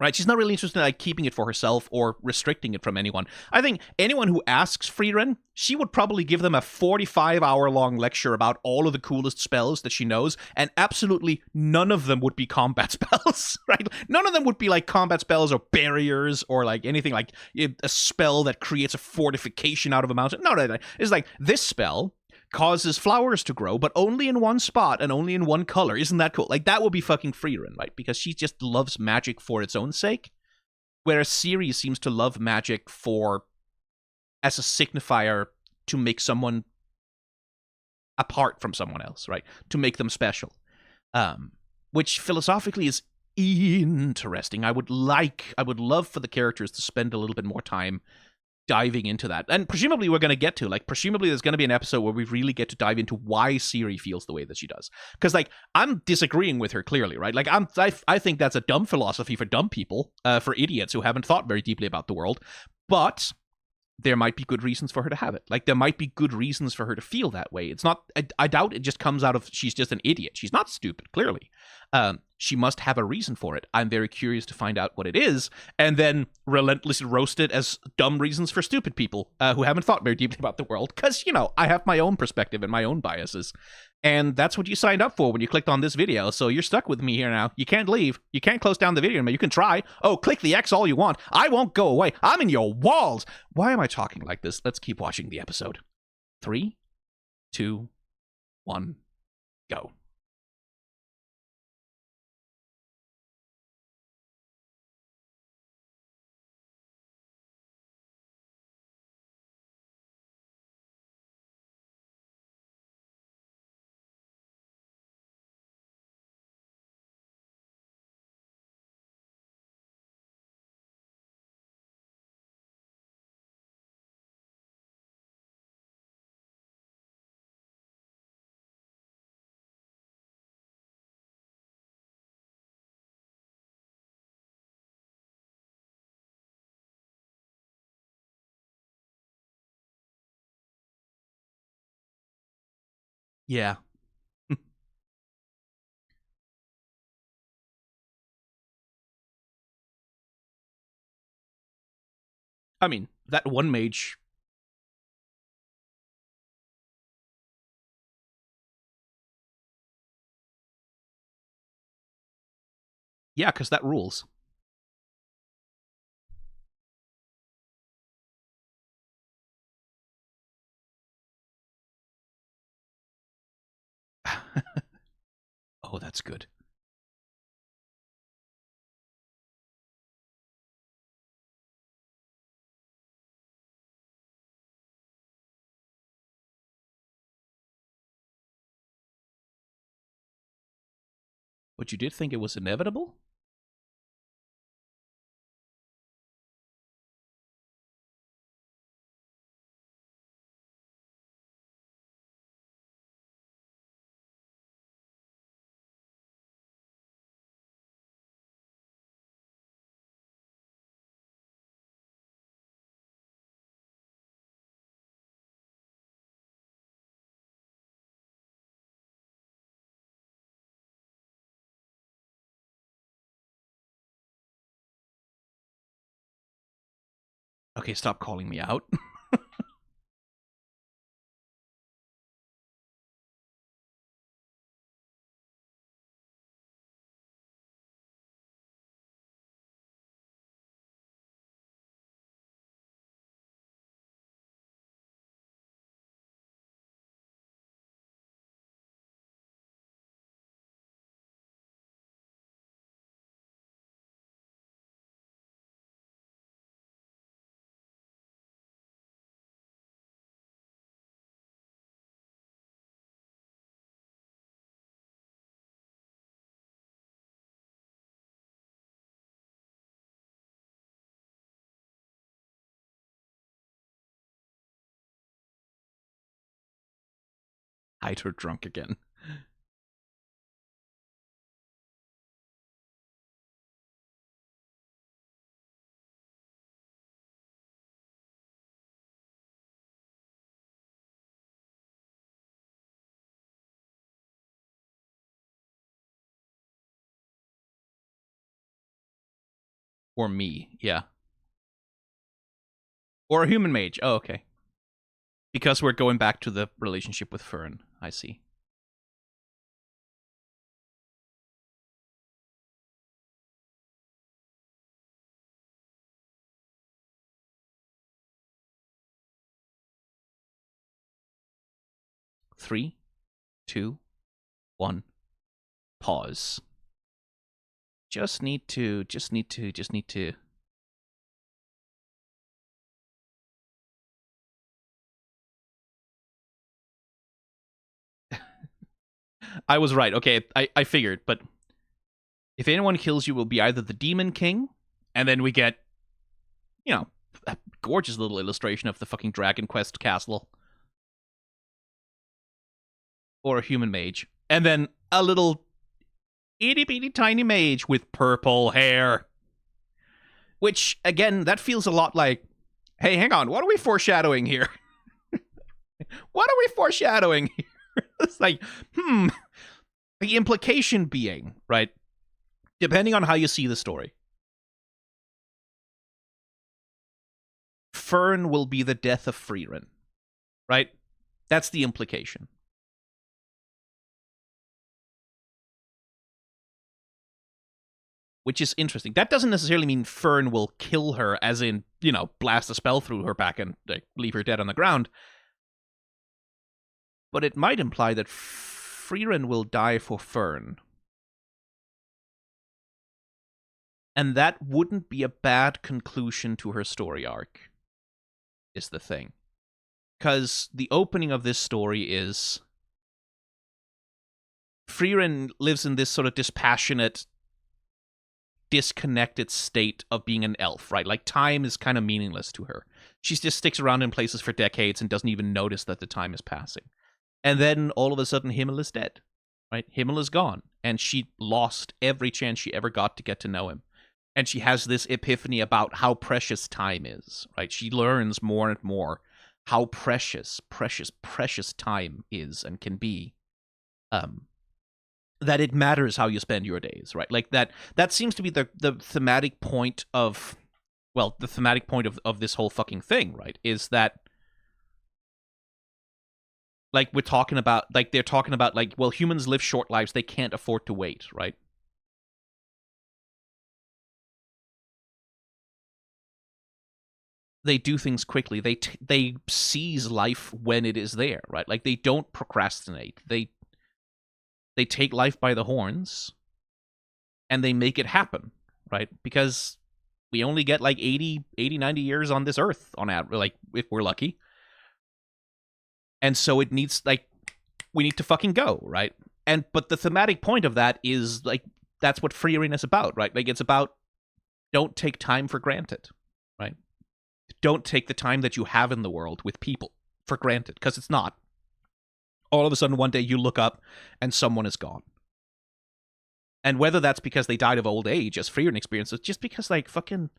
Right? She's not really interested in like keeping it for herself or restricting it from anyone. I think anyone who asks Frieren, she would probably give them a 45-hour-long lecture about all of the coolest spells that she knows, and absolutely none of them would be combat spells, right? None of them would be like combat spells or barriers or like anything like a spell that creates a fortification out of a mountain. No. It's like, this spell causes flowers to grow, but only in one spot and only in one color. Isn't that cool? Like, that would be fucking Frieren, right? Because she just loves magic for its own sake, whereas Ciri seems to love magic for as a signifier to make someone apart from someone else, right? To make them special. Which philosophically is interesting. I would love for the characters to spend a little bit more time diving into that, and presumably we're going to get to, like, presumably there's going to be an episode where we really get to dive into why Ciri feels the way that she does, because like, I'm disagreeing with her clearly, right? Like, I think that's a dumb philosophy for dumb people, for idiots who haven't thought very deeply about the world, but there might be good reasons for her to have it. Like, there might be good reasons for her to feel that way. It's not, I doubt it just comes out of she's just an idiot. She's not stupid, clearly. She must have a reason for it. I'm very curious to find out what it is, and then relentlessly roast it as dumb reasons for stupid people who haven't thought very deeply about the world. Because, you know, I have my own perspective and my own biases. And that's what you signed up for when you clicked on this video, so you're stuck with me here now. You can't leave. You can't close down the video, but you can try. Oh, click the X all you want. I won't go away. I'm in your walls. Why am I talking like this? Let's keep watching the episode. 3, 2, 1, go. Yeah. I mean, that one mage. Yeah, because that rules. Oh, that's good. But you did think it was inevitable? Okay, stop calling me out. Hide her drunk again. Or me, yeah. Or a human mage. Oh, okay. Because we're going back to the relationship with Fern. I see. Three, two, one. Pause. Just need to. I was right. Okay, I figured, but if anyone kills you, will be either the Demon King, and then we get, you know, a gorgeous little illustration of the fucking Dragon Quest castle, or a human mage, and then a little itty bitty tiny mage with purple hair. Which, again, that feels a lot like, hey, hang on, what are we foreshadowing here? What are we foreshadowing here? It's like, the implication being, right, depending on how you see the story, Fern will be the death of Frieren, right? That's the implication. Which is interesting. That doesn't necessarily mean Fern will kill her, as in, blast a spell through her back and leave her dead on the ground. But it might imply that Frieren will die for Fern. And that wouldn't be a bad conclusion to her story arc, is the thing. Because the opening of this story is Frieren lives in this sort of dispassionate, disconnected state of being an elf, right? Like, time is kind of meaningless to her. She just sticks around in places for decades and doesn't even notice that the time is passing. And then all of a sudden, Himmel is dead, right? Himmel is gone, and she lost every chance she ever got to get to know him. And she has this epiphany about how precious time is, right? She learns more and more how precious time is and can be. That it matters how you spend your days, right? Like that seems to be the thematic point of, well, the thematic point of this whole fucking thing, right? Is that, like, we're talking about, like, they're talking about, like, well, humans live short lives, they can't afford to wait, right? They do things quickly. They seize life when it is there, right? Like, they don't procrastinate. They take life by the horns and they make it happen, right? Because we only get like 80, 90 years on this earth on average, like, if we're lucky. And so it needs, like, we need to fucking go, right? But the thematic point of that is, like, that's what Frieren is about, right? Like, it's about, don't take time for granted, right? Don't take the time that you have in the world with people for granted, because it's not. All of a sudden, one day you look up and someone is gone. And whether that's because they died of old age, as Frieren experiences, just because, like, fucking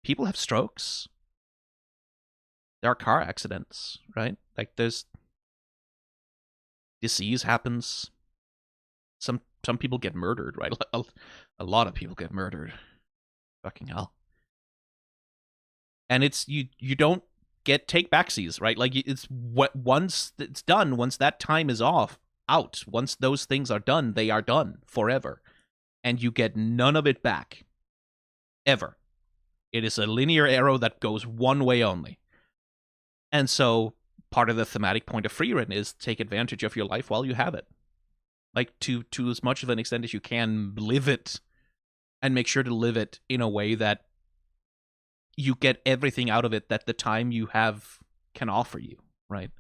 people have strokes. There are car accidents, right? Like, there's disease happens. Some people get murdered, right? A lot of people get murdered. Fucking hell. And it's, you don't get take backsies, right? Like, it's what, once it's done, once that time is out, once those things are done, they are done forever. And you get none of it back. Ever. It is a linear arrow that goes one way only. And so part of the thematic point of Frieren is take advantage of your life while you have it. Like, to as much of an extent as you can, live it, and make sure to live it in a way that you get everything out of it that the time you have can offer you, right?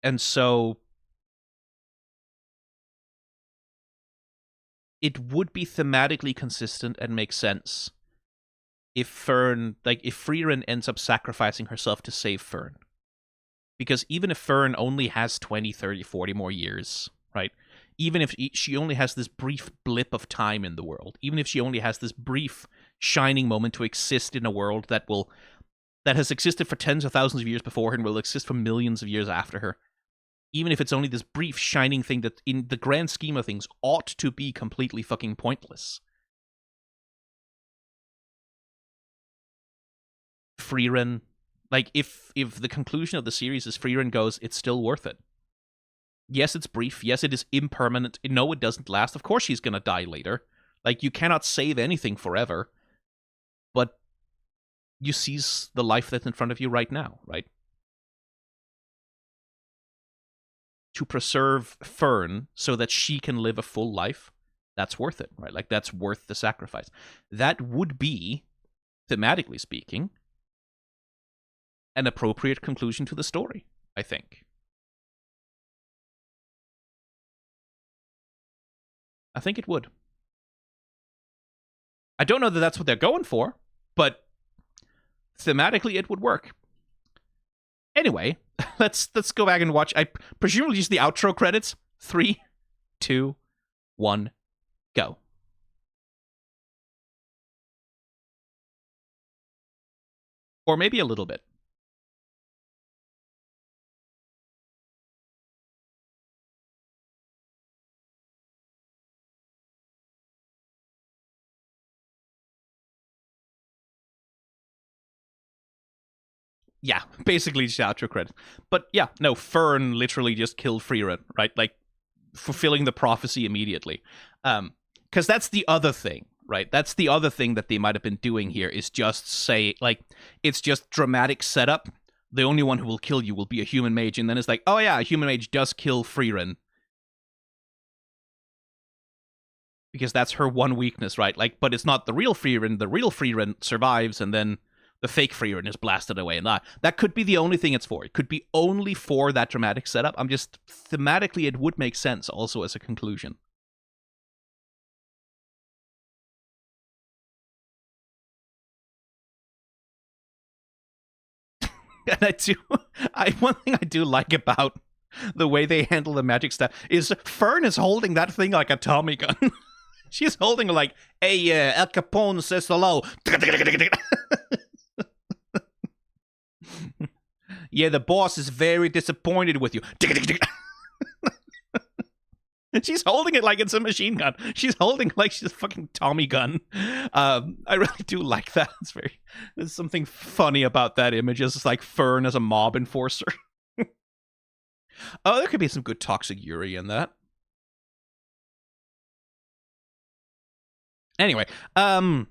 And so it would be thematically consistent and make sense if Frieren ends up sacrificing herself to save Fern. Because even if Fern only has 20, 30, 40 more years, right? Even if she only has this brief blip of time in the world, even if she only has this brief shining moment to exist in a world that has existed for tens of thousands of years before her and will exist for millions of years after her, even if it's only this brief shining thing that in the grand scheme of things ought to be completely fucking pointless, Frieren, like, if the conclusion of the series is Frieren goes, it's still worth it. Yes, it's brief. Yes, it is impermanent. No, it doesn't last. Of course she's gonna die later. Like, you cannot save anything forever. But you seize the life that's in front of you right now, right? To preserve Fern so that she can live a full life, that's worth it, right? Like, that's worth the sacrifice. That would be, thematically speaking, an appropriate conclusion to the story, I think. I think it would. I don't know that that's what they're going for, but thematically it would work. Anyway, let's go back and watch. I presumably use the outro credits. 3, 2, 1, go. Or maybe a little bit. Yeah, basically just outro credits. But yeah, no, Fern literally just killed Frieren, right? Like, fulfilling the prophecy immediately. Because that's the other thing, right? That's the other thing that they might have been doing here, is just say, like, it's just dramatic setup. The only one who will kill you will be a human mage, and then it's like, oh yeah, a human mage does kill Frieren. Because that's her one weakness, right? Like, but it's not the real Frieren. The real Frieren survives, and then the fake Frieren is blasted away. And that could be the only thing it's for. It could be only for that dramatic setup. I'm just, thematically, it would make sense also as a conclusion. And one thing I do like about the way they handle the magic stuff is Fern is holding that thing like a Tommy gun. She's holding it like, hey, El Capone says hello. Yeah, the boss is very disappointed with you. She's holding it like it's a machine gun. She's holding it like she's a fucking Tommy gun. I really do like that. There's something funny about that image. It's just like Fern as a mob enforcer. Oh, there could be some good Toxic Yuri in that. Anyway, not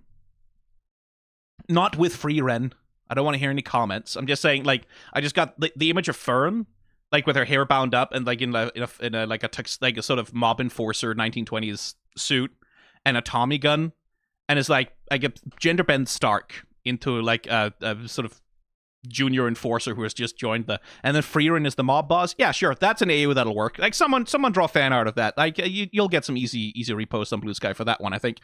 with Frieren. I don't want to hear any comments. I'm just saying, like, I just got the image of Fern, like, with her hair bound up and like in a sort of mob enforcer 1920s suit and a Tommy gun, and it's like I get gender bend Stark into like a sort of junior enforcer who has just joined and then Frieren is the mob boss. Yeah, sure, that's an AU that'll work. Like, someone draw fan art of that. Like, you'll get some easy repost on Blue Sky for that one, I think.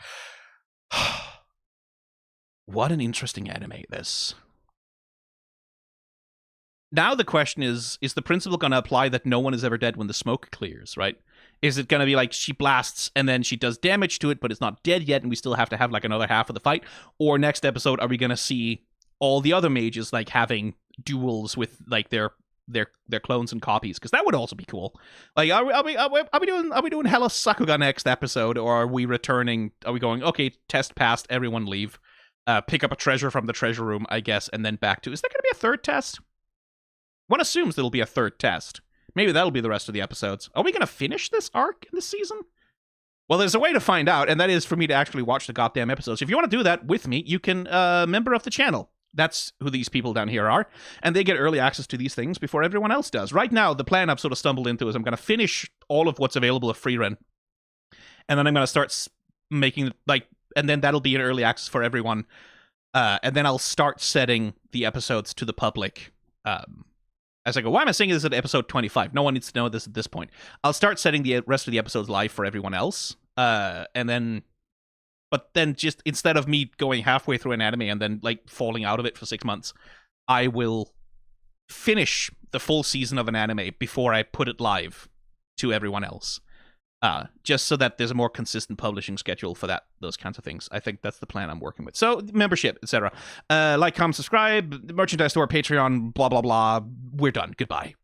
What an interesting anime this. Now the question is the principle going to apply that no one is ever dead when the smoke clears, right? Is it going to be like she blasts and then she does damage to it, but it's not dead yet, and we still have to have like another half of the fight? Or next episode, are we going to see all the other mages like having duels with like their clones and copies? Because that would also be cool. Like, are we doing Hella Sakuga next episode, or are we returning? Are we going, okay, test passed, everyone leave, pick up a treasure from the treasure room, I guess, and then back to? Is there going to be a third test? One assumes there'll be a third test. Maybe that'll be the rest of the episodes. Are we going to finish this arc in this season? Well, there's a way to find out, and that is for me to actually watch the goddamn episodes. If you want to do that with me, you can member of the channel. That's who these people down here are, and they get early access to these things before everyone else does. Right now, the plan I've sort of stumbled into is I'm going to finish all of what's available of Frieren, and then I'm going to start making, like, and then that'll be in early access for everyone, and then I'll start setting the episodes to the public, as I go. Why am I saying this at episode 25? No one needs to know this at this point. I'll start setting the rest of the episodes live for everyone else, and then But then just instead of me going halfway through an anime and then like falling out of it for 6 months, I will finish the full season of an anime before I put it live to everyone else. Just so that there's a more consistent publishing schedule for those kinds of things. I think that's the plan I'm working with. So membership, etc. Like, comment, subscribe, merchandise store, Patreon, blah blah blah. We're done. Goodbye.